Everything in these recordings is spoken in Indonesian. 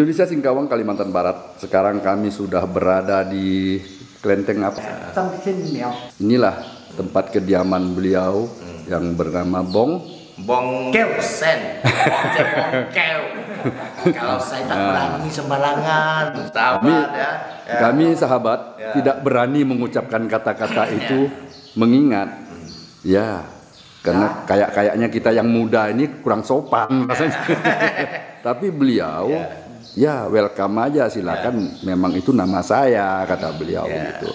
Indonesia Singkawang, Kalimantan Barat. Sekarang kami sudah berada di kelenteng apa? Inilah tempat kediaman beliau yang bernama Bong Sen. Kalau saya tak berani sembarangan, kami sahabat tidak berani mengucapkan kata-kata itu, mengingat ya karena kayaknya kita yang muda ini kurang sopan rasanya. Tapi beliau ya welcome aja, silakan. Memang itu nama saya, kata beliau gitu.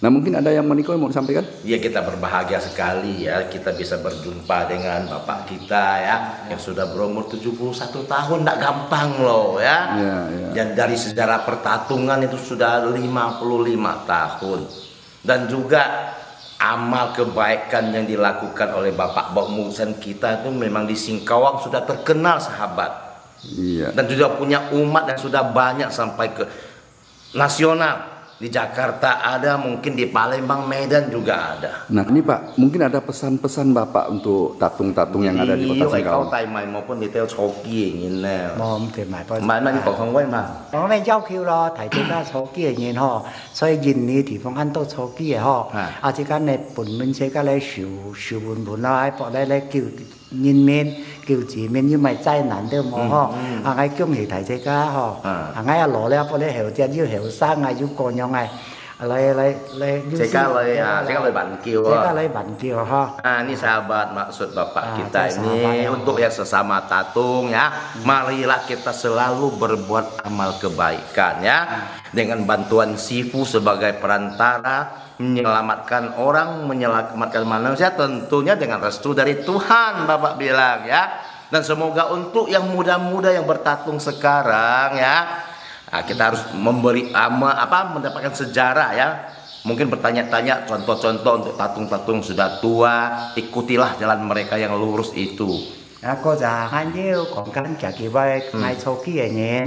Nah, mungkin ada yang Maniko mau disampaikan? Ya, kita berbahagia sekali ya kita bisa berjumpa dengan bapak kita ya yang sudah berumur 71 tahun. Tidak gampang loh ya. Dan dari sejarah pertatungan itu sudah 55 tahun. Dan juga amal kebaikan yang dilakukan oleh Bapak Bong Muk Sen kita itu memang di Singkawang sudah terkenal, sahabat. Dan juga punya umat yang sudah banyak sampai ke nasional. Di Jakarta ada, mungkin di Palembang, Medan juga ada. Nah ini Pak, mungkin ada pesan-pesan Bapak untuk tatung-tatung yang ada di Kota Singkawang. Ini sahabat, maksud bapak kita ini untuk yang sesama tatung ya. Marilah kita selalu berbuat amal kebaikan ya, dengan bantuan Sifu sebagai perantara menyelamatkan orang, menyelamatkan manusia, tentunya dengan restu dari Tuhan, bapak bilang ya. Dan semoga untuk yang muda-muda yang bertatung sekarang ya, kita harus memberi mendapatkan sejarah ya. Mungkin bertanya-tanya contoh-contoh untuk tatung-tatung sudah tua, ikutilah jalan mereka yang lurus itu. Có già hắn yêu còn cắn cả kỳ vai ngay sau kia nhé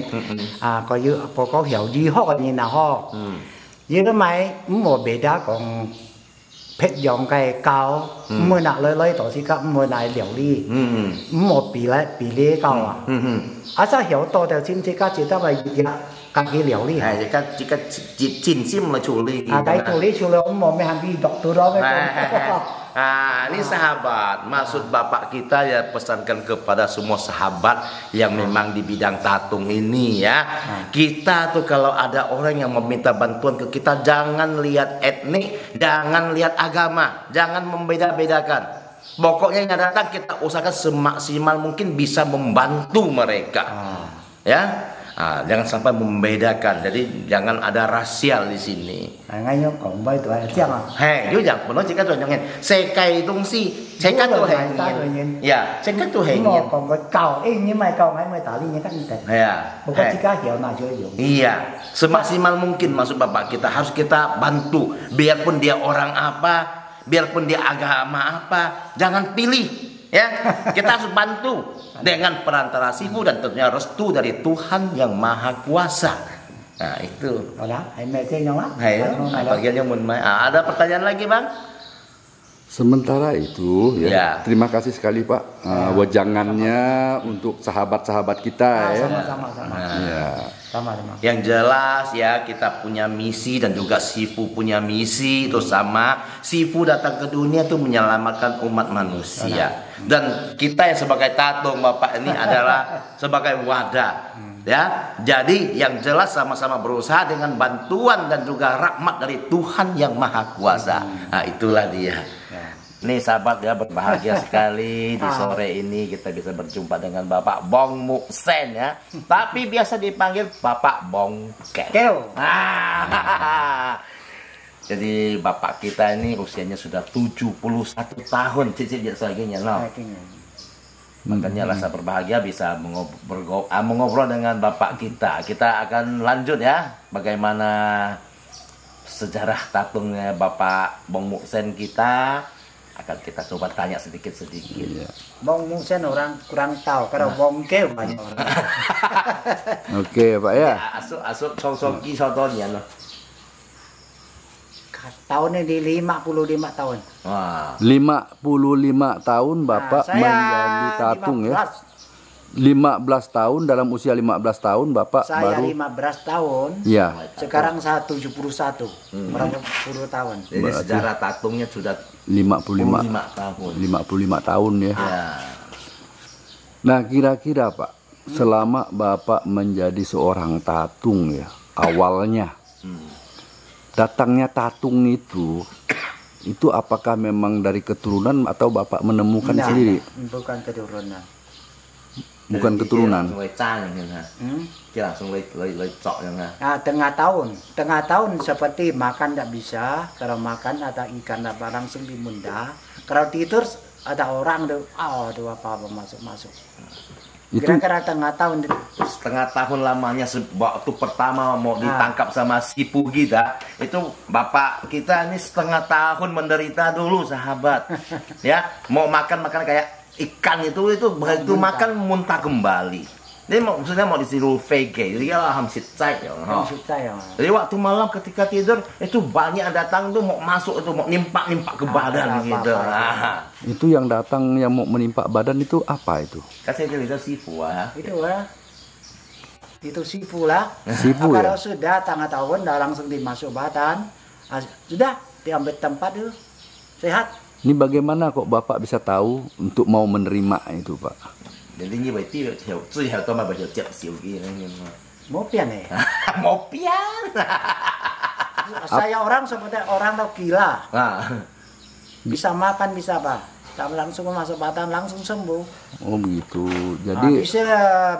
có hiểu đi họ như nào họ như đó mày một bể đá còn phết dòng cái cao mưa nặng lấy tổ chức các mưa này liều đi một bị lê cao sao hiểu to theo chính trị các chỉ ta phải các cái liều đi chỉ sim là chủ lý cái chủ lý ông mau mấy hàng đi đọc từ đó ini sahabat, maksud bapak kita ya pesankan kepada semua sahabat yang memang di bidang tatung ini ya. Kita tuh kalau ada orang yang meminta bantuan ke kita, jangan lihat etnik, jangan lihat agama, jangan membeda-bedakan. Pokoknya yang datang kita usahakan semaksimal mungkin bisa membantu mereka. Ya. Jangan sampai membedakan. Jadi jangan ada rasial di sini. Iya, semaksimal mungkin maksud bapak kita harus kita bantu. Biarpun dia orang apa, biarpun dia agama apa, jangan pilih. Ya, kita harus bantu dengan perantara Sifu dan tentunya restu dari Tuhan yang Maha Kuasa. Nah, itu. Ada pertanyaan lagi, Bang? Sementara itu ya, terima kasih sekali Pak wejangannya untuk sahabat-sahabat kita ya. Sama-sama. Yang jelas ya kita punya misi dan juga Sifu punya misi itu sama. Sifu datang ke dunia tuh menyelamatkan umat manusia. Dan kita yang sebagai tatung Bapak ini adalah sebagai wadah. Ya, jadi yang jelas sama-sama berusaha dengan bantuan dan juga rahmat dari Tuhan yang Maha Kuasa. Nah, itulah dia. Nih sahabat ya, berbahagia sekali di sore ini kita bisa berjumpa dengan Bapak Bong Muk Sen ya. Tapi biasa dipanggil Bapak Bong Keo. Jadi bapak kita ini usianya sudah 71 tahun. Cicit selanjutnya loh. Makanya rasa berbahagia bisa mengobrol dengan bapak kita. Kita akan lanjut ya, bagaimana sejarah tatungnya Bapak Bong Muk Sen kita. Akan kita coba tanya sedikit-sedikit. Bong Muk Sen orang kurang tahu, kalau Bong Keo banyak orang. Oke Pak ya. Asuk sosoki sotonya loh. Tahunnya di 55 tahun. Wah. 55 tahun Bapak menjadi tatung 15. ya. 15 tahun, dalam usia 15 tahun Bapak Saya baru 15 tahun. ya. Sekarang saya 71. Berapa puluh tahun. Jadi sejarah tatungnya sudah 55 tahun. 55 tahun ya. Ya. Nah, kira-kira Pak, selama Bapak menjadi seorang tatung ya, awalnya datangnya tatung itu apakah memang dari keturunan atau Bapak menemukan Nah, sendiri? bukan keturunan. Bukan keturunan. Langsung lecang yang ha. Dia langsung lecok yang ha. Nah, tengah tahun seperti makan tidak bisa. Kalau makan ada ikan apa langsung dimunda. Kalau tidur ada orang tuh, tuh apa masuk. Itu Kira-kira tengah tahun. Setengah tahun lamanya waktu pertama mau ditangkap sama Sipu kita, itu bapak kita ini setengah tahun menderita dulu sahabat. Ya, mau makan kayak ikan itu begitu makan muntah kembali. Ini maksudnya mau disuruh VG, jadi ya hamsit cai ya. Jadi waktu malam ketika tidur itu banyak datang tuh mau masuk itu mau nimpak ke badan gitu. itu yang datang yang mau menimpa badan itu apa itu? Kasih cerita Sifu Itu sifu lah. Sifu Kalau ya? sudah tengah tahun dah langsung dimasuk badan. Sudah diambil tempat itu sehat. Ini bagaimana kok Bapak bisa tahu untuk mau menerima itu Pak? Jadi ini berarti最後都咪為咗接小啲咁Mau pian nih. Mau pian. Saya orang seperti orang tuh gila. Nah, Bisa makan bisa apa? Tak langsung masuk badan langsung sembuh. Oh begitu. Jadi Bisa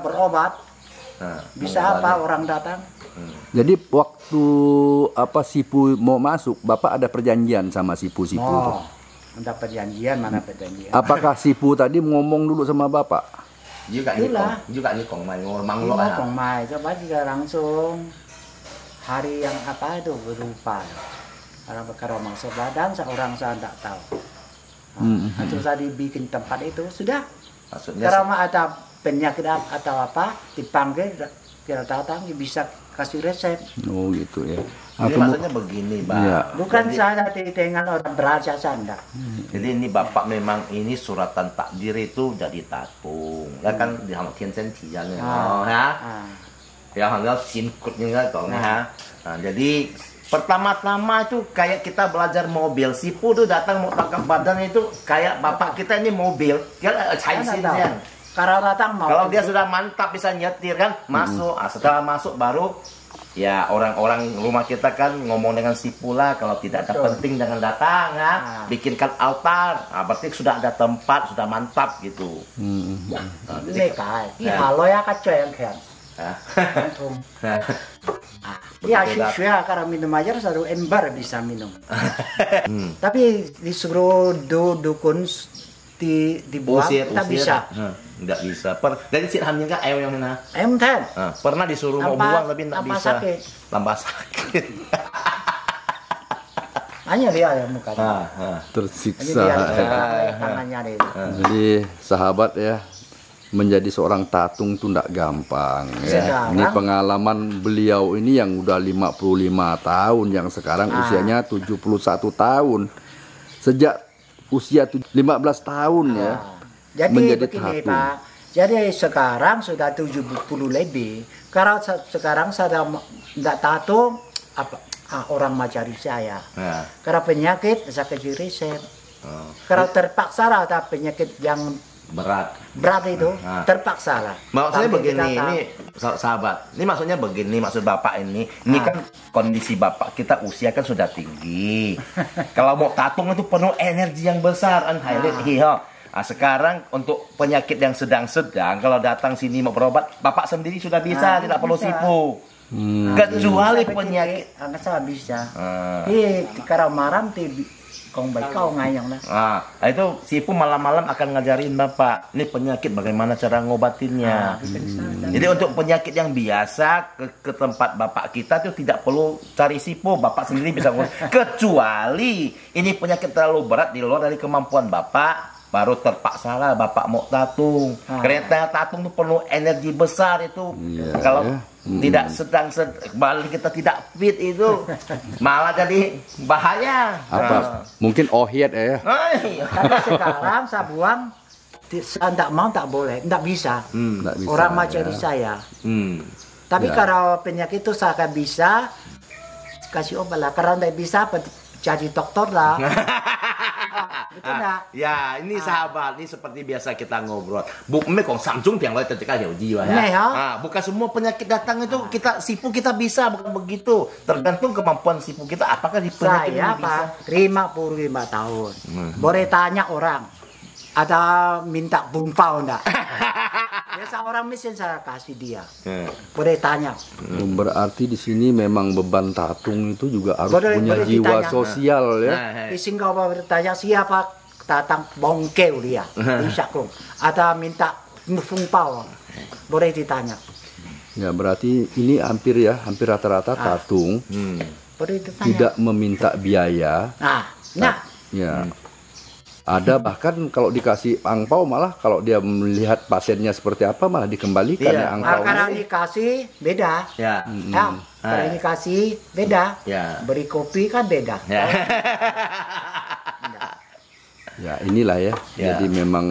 berobat. Bisa apa orang datang? jadi waktu Sipu mau masuk, Bapak ada perjanjian sama Sipu-sipu itu? Ada perjanjian, mana perjanjian? Apakah Sipu tadi ngomong dulu sama Bapak? juga ini kong mai ngomong lo Ini mai, coba juga langsung hari yang apa itu berupa. Kalau masuk badan seorang saya tidak tahu. Terus saya dibikin tempat itu sudah. Maksudnya Kalau ada penyakit atau apa dipanggil kita datang bisa kasih resep. Oh gitu ya. Jadi maksudnya begini, Pak. Iya. Bukan saya dengan orang beraja saya. Jadi ini Bapak memang ini suratan takdir itu jadi tatung. Ya kan di hang tian sen ti ya. Ya hang sinkutnya kong ya. Nah, jadi pertama-tama itu kayak kita belajar mobil. Sipu tuh datang mau tangkap badan itu kayak bapak kita ini mobil. Dia caisin. Kalau datang mau. Kalau dia sudah mantap bisa nyetir kan, masuk. Setelah masuk baru ya orang-orang rumah kita kan ngomong dengan Sipu lah, kalau tidak ada penting jangan datang ya. Bikinkan altar. Berarti sudah ada tempat, sudah mantap gitu. Ini kayak, ini halo ya kacau yang kan. Ya sih kalau minum aja satu ember bisa minum. Tapi disuruh dukun dibuang tak bisa. Nggak bisa. Jadi si hamnya kan ayo yang mana? Ayam kan? Pernah disuruh mau buang tapi nggak bisa. Sakit. Tambah sakit. Hanya dia yang muka. Tersiksa. Tangannya dia. Jadi sahabat ya, menjadi seorang tatung itu tidak gampang ya. Ini pengalaman beliau ini yang udah 55 tahun, yang sekarang usianya 71 tahun. Sejak usia 15 tahun ya. Jadi menjadi begini tatung. Pak, jadi sekarang sudah 70 lebih. Kalau sekarang saya tidak tatung, orang mencari saya. Karena penyakit saya kasih resep. Kalau terpaksa lah ada penyakit yang berat itu terpaksa lah. Maksudnya begini, ini sahabat. Ini maksudnya begini, maksud bapak ini kan kondisi bapak kita usia kan sudah tinggi. Kalau mau tatung itu penuh energi yang besar kan. Sekarang untuk penyakit yang sedang-sedang, kalau datang sini mau berobat, bapak sendiri sudah bisa, tidak perlu Sipu. Kecuali penyakit. Saya bisa. Kalau malam kong baik kau ngayang lah. Itu Sipu malam-malam akan ngajarin bapak, ini penyakit bagaimana cara ngobatinnya. Jadi untuk penyakit yang biasa ke tempat bapak kita itu tidak perlu cari Sipu, bapak sendiri bisa. Kecuali ini penyakit terlalu berat di luar dari kemampuan bapak, baru terpaksa lah bapak mau tatung. Karena tatung itu perlu energi besar itu. Kalau tidak balik kita tidak fit itu malah jadi bahaya. Mungkin ohiat ya. Tapi sekarang saya buang saya tidak mau tak boleh, tidak bisa. Nggak bisa, Orang macam ya. saya. Tapi Ya. kalau penyakit itu saya akan bisa kasih obat lah. Kalau tidak bisa jadi dokter lah. Betul enggak? Ya, ini sahabat, ini seperti biasa kita ngobrol. Bukan kong Samsung yang lain ketika jiwa ya. Nah, ya. Bukan semua penyakit datang itu kita sipu kita bisa, bukan begitu. Tergantung kemampuan sipu kita. Apakah di penyakit Saya ini bisa? Pak 55 tahun. Boleh tanya orang. Ada minta bumpau enggak? Biasa orang miskin saya kasih dia. Boleh tanya. Berarti di sini memang beban tatung itu juga harus Boleh- punya boleh jiwa ditanya. sosial ya. Di Singapura bertanya siapa datang bongkel dia. Bisa kong. Ada minta bumpau. Boleh ditanya. Ya berarti ini hampir rata-rata tatung Boleh ditanya. tidak meminta biaya. Nah. Ya. Ada bahkan kalau dikasih angpau malah kalau dia melihat pasiennya seperti apa malah dikembalikan Iya. ya angpau. Kalau dikasih beda. Ya. Ya, kalau dikasih beda. Ya. Beri kopi kan beda. Ya. Ya inilah ya. Ya. Jadi memang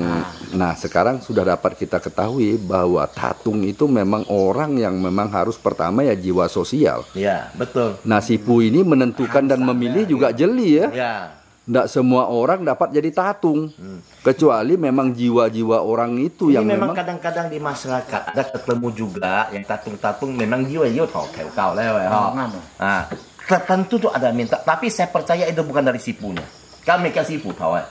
nah sekarang sudah dapat kita ketahui bahwa tatung itu memang orang yang memang harus pertama ya jiwa sosial. Ya, betul. Nah sipu ini menentukan dan memilih juga jeli ya. Ya. Tidak semua orang dapat jadi tatung, kecuali memang jiwa-jiwa orang itu Ini yang memang memang kadang-kadang di masyarakat ada ketemu juga yang tatung-tatung memang jiwa yo tau kau lewe ha. Nah, tertentu tuh ada minta, tapi saya percaya itu bukan dari sipunya. Kami kasih sipu tahu ya.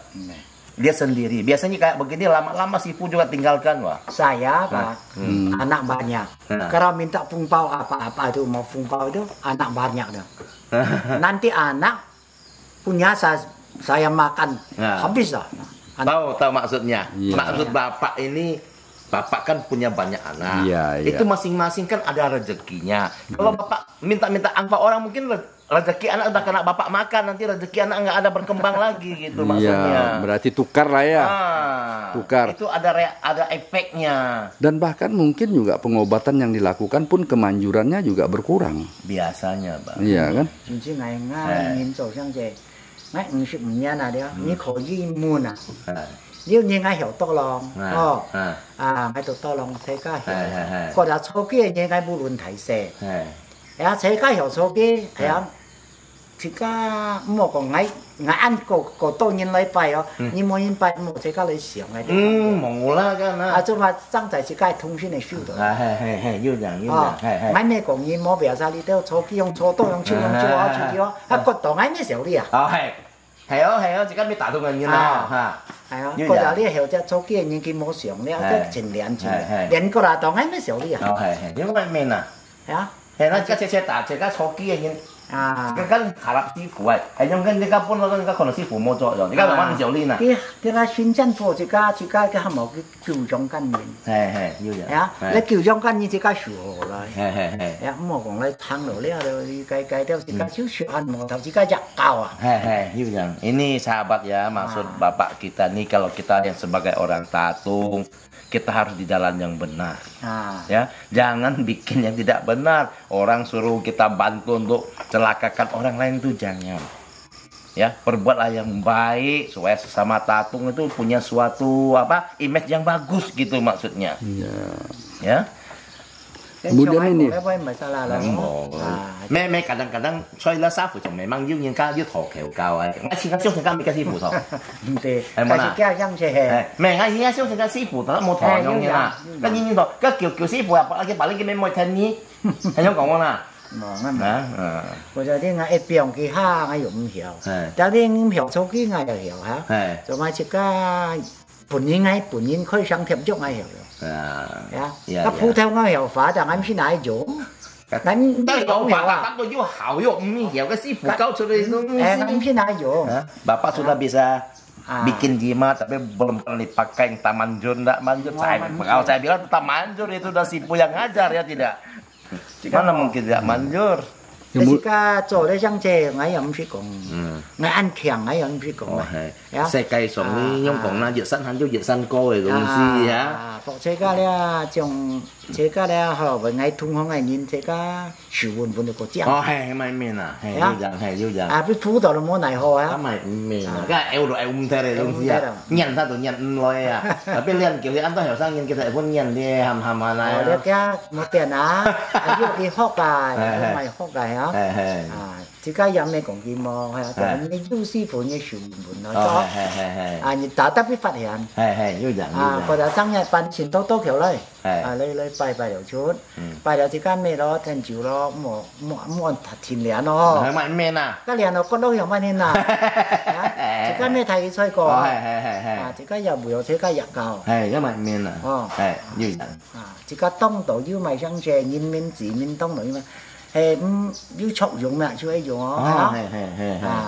Dia sendiri. Biasanya kayak begini lama-lama sipu juga tinggalkan wah. Saya Pak, anak banyak. Nah. Kalau minta pungpau apa-apa itu mau pungpau itu anak banyak dah. Nanti anak punya saya makan Nah. habis lah. Tahu maksudnya. Iya. Maksud bapak ini bapak kan punya banyak anak. Iya, iya. Itu masing-masing kan ada rezekinya. Kalau bapak minta-minta angpau orang mungkin rezeki anak udah kena bapak makan, nanti rezeki anak nggak ada berkembang lagi gitu maksudnya. ya berarti tukar lah ya. Tukar. Itu ada efeknya. Dan bahkan mungkin juga pengobatan yang dilakukan pun kemanjurannya juga berkurang. Biasanya, Bang. Iya kan? 甚至我您走向这，我55年啦了，你可以悶啊， Eh, 要你我曉得咯， eh, 哦， eh, 我讀多兩世界曉，係嗰日初幾嘢我無論提示， eh. 呀世界曉初幾係啊，自家冇講我按個多年禮拜哦，你冇人拜冇世界嚟想嘅， Mau lah kan. 啊，就話爭在世界通訊嚟收到。 Yêu rằng, yêu 哦 rằng. 買咩講嘢冇表晒你都初幾用初多用超用超啊超超啊，個檔係咩時候啲啊？ 係啊，自己咪打到人嘅啦嚇。係啊，要嗰日呢後隻初幾年紀冇上咧，即前兩次係，連個啦檔係咩時候啲啊？係，因為咩啊？係啊，係啦，而家打，而家初幾嘅人，啊，而家下立師傅係用緊而家搬落而家可能師傅冇作用，而家就揾小練啊。啲個宣政府自家嘅係冇叫長根源，係，要人。係啊，你叫長根源自家樹河啦。係。係啊，咁我講你行路咧，計到自家少樹按摩頭自家入教啊。Yuk yang ini sahabat ya, maksud bapak kita nih kalau kita yang sebagai orang tatung, kita harus di jalan yang benar. Ah. Ya, jangan bikin yang tidak benar. Orang suruh kita bantu untuk celakakan orang lain itu jangan. Ya, perbuatlah yang baik supaya sesama tatung itu punya suatu image yang bagus gitu maksudnya. Iya. Ya. Kemudian ini. Memang kadang-kadang saya lah safu cuma memang yêu nhân ca yêu thổ khéo cao ấy. Ngay khi các siêu sinh ca bị các sư phụ thọ. cái cái răng xe hè. Mẹ ngay khi các siêu sinh ca sư phụ thọ một thọ nhau như là. Các nhân thọ các kiểu sư phụ cái bà lấy cái mấy thân nhí. Hay giống講啦. Mòn á mà. Bây giờ thì ngay biếng cái ha ngay cũng hiểu. Tại vì hiểu số cái ngay là hiểu hả? Rồi mà chỉ cái本人可以上貼足ngay hiểu rồi. Các phụ theo ngay hiểu phá chẳng anh xin ai dùng. Anh Cái cậu Bapak tuh juga hao hiểu cái sư phụ kau sudah anh xin ai dùng. Bapak sudah bisa bikin jimat tapi belum pernah dipakai yang tamanjur enggak manjur. Kalau saya bilang tamanjur itu udah sipu yang ngajar ya tidak. Mana mungkin tidak manjur. 但是家做咧像这，我又唔識講，我按強我又唔識講啊。世界上呢，用講啦，熱身很多熱身歌嘅東西啊。博這個咧，將這個咧，嗬，為我通行嘅人，這個樹換換到個獎。哦，係咪面啊？係要人，係要人。啊，俾輔導都冇奈何啊。咁咪唔面啊？梗係 eo 到 eo 唔睇嚟東西啊，人他到人唔來啊。tapi lihat kiểu anh tahu hiểu sang nhân kita pun nhân dia ham mana ya. Dia kaya một tiền á, ayo đi học bài, mày học bài á. Chỉ cái yang này cũng kim mò, hay là những du sư phụ như sư phụ nói cho. Như ta tập biết phát hiện. Như vậy. Có đã sang nhà ban xin tốt tốt kiểu lấy. Lấy bài bài đầu chút. Bài đầu thì cái mẹ đó thành chịu đó mua thật thìn liền nó. Mày mẹ à? Cái liền nó có đâu hiểu mà nên nào. Chỉ cái mẹ thầy xoay cò. Chỉ cái giờ buổi chỉ cái giặc cầu. Cái mày mẹ à? Như vậy. Chỉ cái tông tổ như mày sang chè nhìn mình chỉ mình tông nổi mà. Hệ như chậu dùng mẹ chưa ấy dùng đó.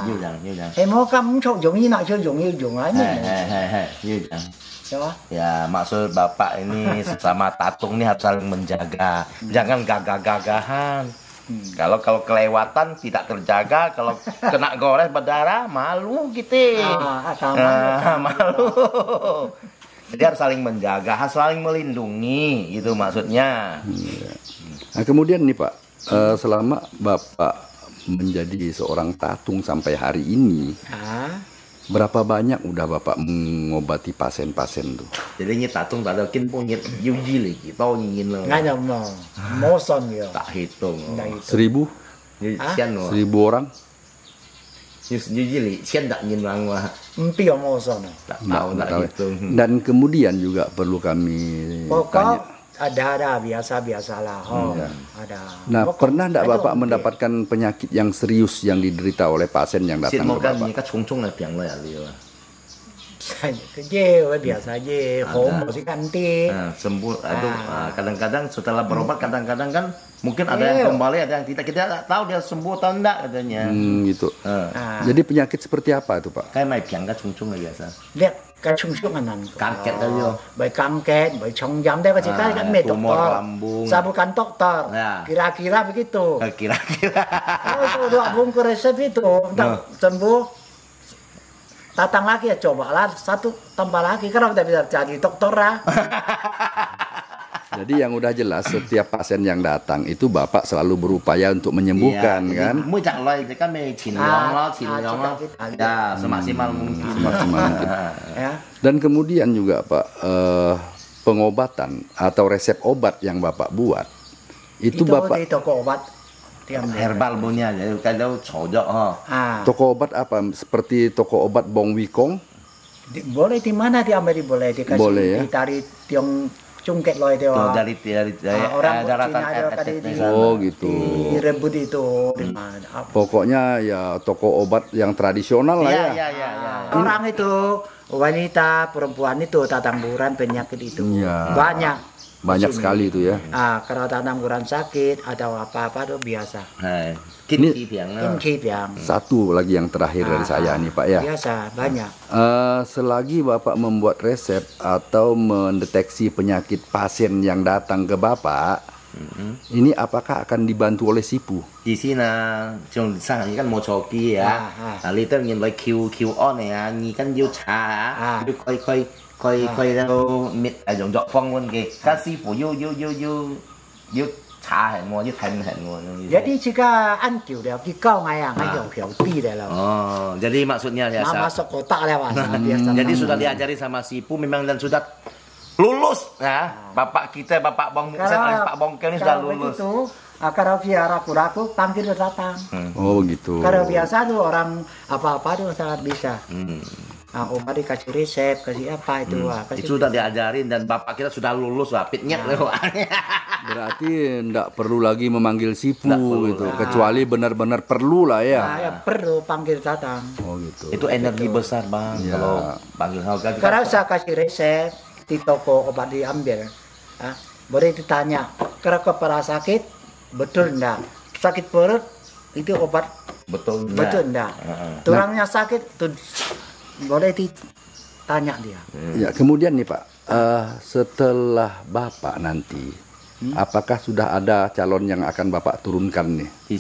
Như vậy. Hệ mua cắm chậu dùng như nào chưa dùng như dùng ấy mình. Như vậy. Ya, maksud Bapak ini sesama tatung ini harus saling menjaga. Jangan gagah-gagahan. Kalau kelewatan tidak terjaga, kalau kena gores berdarah malu gitu. Malu. Jadi harus saling menjaga, harus saling melindungi, itu maksudnya. Nah, kemudian nih Pak, selama Bapak menjadi seorang tatung sampai hari ini, berapa banyak udah Bapak mengobati pasien-pasien tuh? Jadi ini tatung tak ada kin pun nyet yuji lagi, tau nyingin lo. Nggak ada mau, mau son ya. Tak hitung. 1000? 1000 orang? Yuji li, cian tak nyingin orang mah. Empi yang mau son. Tak tahu, tak hitung. Dan kemudian juga perlu kami tanya. Ada biasa-biasalah. Ada. Nah, pernah enggak Bapak mendapatkan penyakit yang serius yang diderita oleh pasien yang datang ke Bapak? Ini kan cung-cung lah biang lah ya dia. Cái biasa aja, home masih ganti. Sembuh, aduh, kadang-kadang setelah berobat kadang-kadang kan mungkin ada yang kembali, ada yang tidak. Kita tahu dia sembuh atau enggak katanya. Gitu. Jadi penyakit seperti apa itu Pak? Kayak mai biang kan cung-cung lah biasa. Lihat cái chung chung anh căng kẹt đó vô bởi căng kẹt bởi trong jam đây có chỉ cái mẹ dokter saya bukan dokter kira-kira begitu kira-kira itu dua bungkus resep itu untuk sembuh datang lagi ya cobalah satu tambah lagi karena udah bisa jadi dokter lah. Jadi yang udah jelas setiap pasien yang datang itu Bapak selalu berupaya untuk menyembuhkan kan? Ya, semaksimal mungkin. Dan kemudian juga Pak, pengobatan atau resep obat yang Bapak buat itu Bapak di toko obat herbal punya, jadi kalau cocok. Toko obat apa? Seperti toko obat Bong Wikong? Boleh di mana diambil boleh dikasih boleh, ya? Dari tiong cungket loh itu dari orang daratan gitu direbut itu pokoknya ya toko obat yang tradisional lah ya. Orang itu wanita perempuan itu tatangguran penyakit itu banyak sekali itu ya. Kalau tatangguran sakit atau apa-apa itu biasa. Satu lagi yang terakhir dari saya nih Pak ya. Biasa banyak. Selagi Bapak membuat resep atau mendeteksi penyakit pasien yang datang ke Bapak, ini apakah akan dibantu oleh Sipu? Di sini, contohnya kan mau coki ya. Lalu itu yang like Q on ya, ini kan you cha, you koi đâu mệt dùng dọc phong luôn kì, các sư phụ you cha hẹn mua, you thành hẹn mua. Jadi jika anjur dia kikau ngayang ngayang pi deh loh. Jadi maksudnya ya masuk kotak lewat. Jadi sudah diajari sama Sipu memang dan sudah lulus ya. Bapak kita, Bapak Bang Muksen, Pak Bongkel ini sudah lulus. Kalau dia ragu-ragu panggil dia datang. Oh gitu. Kalau biasa tuh orang apa-apa tuh sangat bisa. Obat dikasih resep, kasih apa itu. Itu sudah diajarin dan Bapak kita sudah lulus lah, pitnya lewat. Berarti enggak perlu lagi memanggil Sipu gitu, kecuali benar-benar perlu lah ya. Ya perlu panggil datang. Oh gitu. Itu energi besar Bang kalau panggil harga. Kalau saya kasih resep di toko obat diambil, boleh ditanya, kalau kepala sakit betul enggak? Sakit perut itu obat betul enggak? Tulangnya sakit tuh boleh ditanya dia. Ya kemudian nih Pak, setelah Bapak nanti apakah sudah ada calon yang akan Bapak turunkan nih? Thì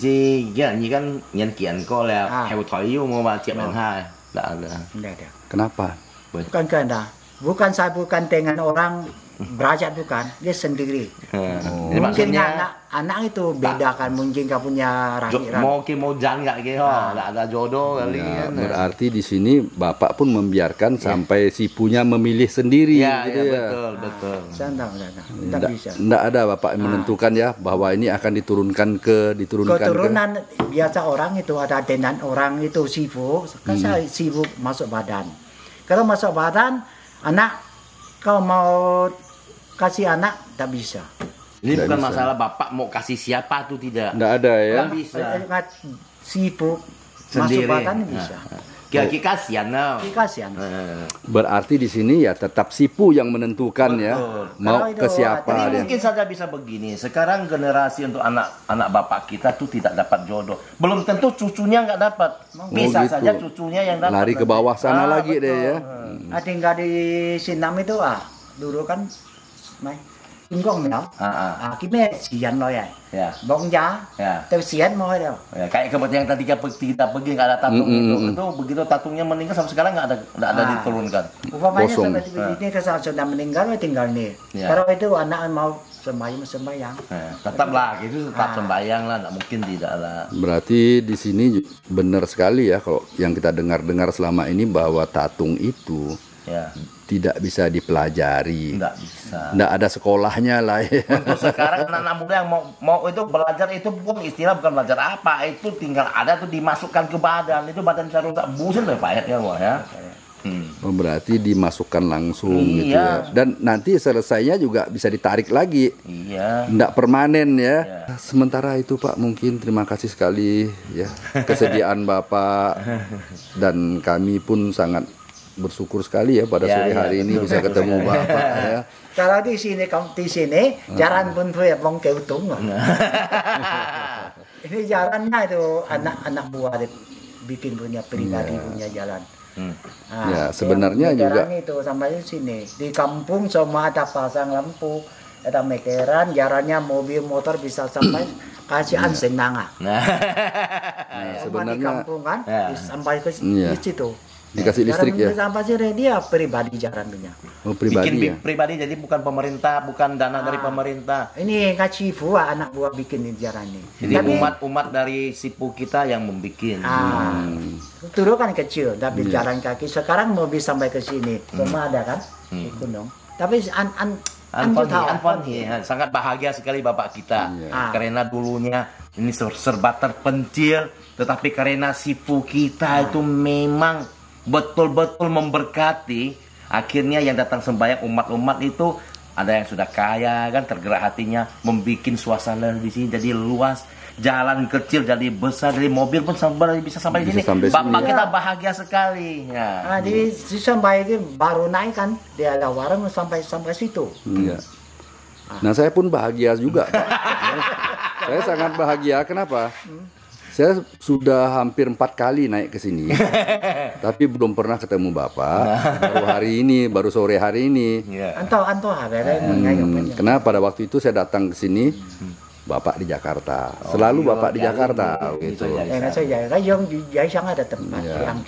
ini kan nhân kiện có là theo thói yêu mà triệu lần hai đã Tidak ada. Kenapa? Bukan karena, bukan saya bukan dengan orang berajat bukan, dia sendiri. Jadi Mungkin maksudnya anak itu beda kan, mungkin gak punya rahiran. mau jalan nggak gitu, nggak ada jodoh kali Ya, kan. berarti di sini Bapak pun membiarkan sampai si punya memilih sendiri Ya, gitu ya. betul. Saya tidak bisa. Nggak ada Bapak yang menentukan ya bahwa ini akan diturunkan Keturunan biasa orang itu ada dengan orang itu sibuk, kan saya sibuk masuk badan. Kalau masuk badan, anak kau mau kasih anak tak bisa. Ini Nggak bukan bisa. masalah Bapak mau kasih siapa tuh tidak. Nggak ada ya. Nggak bisa. Sibuk Sendiri. masuk badan bisa. Kira-kira kasihan no. Kasihan. Berarti di sini ya tetap sipu yang menentukan ya Betul. mau Kalau itu ke siapa Tapi dia. mungkin saja bisa begini. Sekarang generasi untuk anak Bapak kita tuh tidak dapat jodoh. Belum tentu cucunya nggak dapat. Bisa gitu. saja cucunya yang dapat. Lari ke bawah sana lagi betul. deh ya. Tinggal di Sinam itu dulu kan Inggong ya. Kita sian lo ya. Ya. Bong ya. Ya. Tapi sian mau ya. Ya, kayak kebetulan yang tadi kita pergi nggak ada tatung itu begitu tatungnya meninggal sampai sekarang nggak ada diturunkan. Umpamanya Kosong. seperti ini kalau sudah meninggal tinggal nih. Ya. Kalau itu anak mau sembahyang. Tetaplah gitu tetap sembahyang lah, nggak mungkin tidak lah. Berarti di sini benar sekali ya kalau yang kita dengar selama ini bahwa tatung itu Ya, tidak bisa dipelajari. nggak bisa. Nggak ada sekolahnya lah ya. Untuk sekarang anak-anak muda yang mau itu belajar itu pun istilah bukan belajar apa, itu tinggal ada tuh dimasukkan ke badan, itu badan bisa rusak, busen deh Pak ya wah ya. Oh, berarti dimasukkan langsung gitu Iya. ya. Dan nanti selesainya juga bisa ditarik lagi. Iya. Nggak permanen ya. Sementara itu Pak mungkin terima kasih sekali ya kesediaan Bapak dan kami pun sangat bersyukur sekali ya pada sore hari ini bisa ketemu Bapak ya. Kalau di sini jalan pun ya bong keutung. Ini jalannya itu anak-anak buah bikin punya pribadi punya jalan. Ya, sebenarnya juga itu sampai sini di kampung semua ada pasang lampu, ada meteran, jalannya mobil motor bisa sampai kasihan senang. sebenarnya di kampung kan sampai ke Iya. situ. dikasih listrik ya. Sampai sini dia pribadi jalan punya. Oh, pribadi ya. Pribadi jadi bukan pemerintah, bukan dana dari pemerintah. Ini ngaci buah anak buah bikin di jalan ini. Jadi umat dari sipu kita yang membikin. Dulu kan kecil, tapi jalan kaki. Sekarang mobil sampai ke sini, semua ada kan di gunung. Tapi Anfoni, sangat bahagia sekali Bapak kita. Karena dulunya ini serba terpencil, tetapi karena sipu kita itu memang betul-betul memberkati. Akhirnya yang datang sembahyang umat-umat itu ada yang sudah kaya kan, tergerak hatinya, membuat suasana di sini jadi luas, jalan kecil jadi besar, dari mobil pun bisa sampai di sini. Bapak kita bahagia sekali. Ya. Di sampai itu baru naik kan, dia ada warung sampai situ. Iya. Nah saya pun bahagia juga Pak. Saya sangat bahagia. Kenapa? Saya sudah hampir 4 kali naik ke sini, tapi belum pernah ketemu Bapak. Baru hari ini, baru sore hari ini. Anto Karena pada waktu itu saya datang ke sini, Bapak di Jakarta. Selalu Bapak di Jakarta gitu. Saya yang ada tempat yang